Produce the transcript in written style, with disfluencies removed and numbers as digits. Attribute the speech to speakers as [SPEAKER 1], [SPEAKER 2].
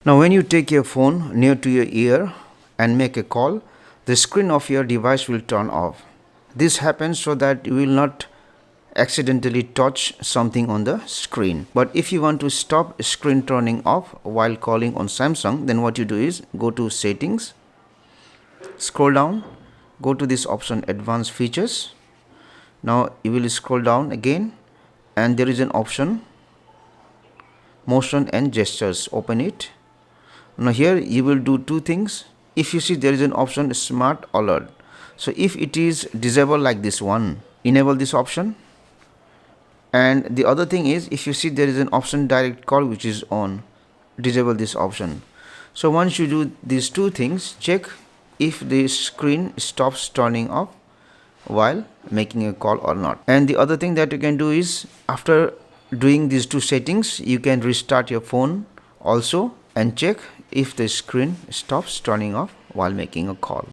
[SPEAKER 1] Now when you take your phone near to your ear and make a call, the screen of your device will turn off. This happens so that you will not accidentally touch something on the screen. But if you want to stop screen turning off while calling on Samsung, then what you do is go to settings, scroll down, go to this option advanced features. Now you will scroll down again and there is an option motion and gestures. Open it. Now here you will do two things. If you see there is an option smart alert, so if it is disabled like this one, enable this option. And the other thing is, if you see there is an option direct call which is on, disable this option. So once you do these two things, check if the screen stops turning off while making a call or not. And the other thing that you can do is, after doing these two settings, you can restart your phone also and check if the screen stops turning off while making a call.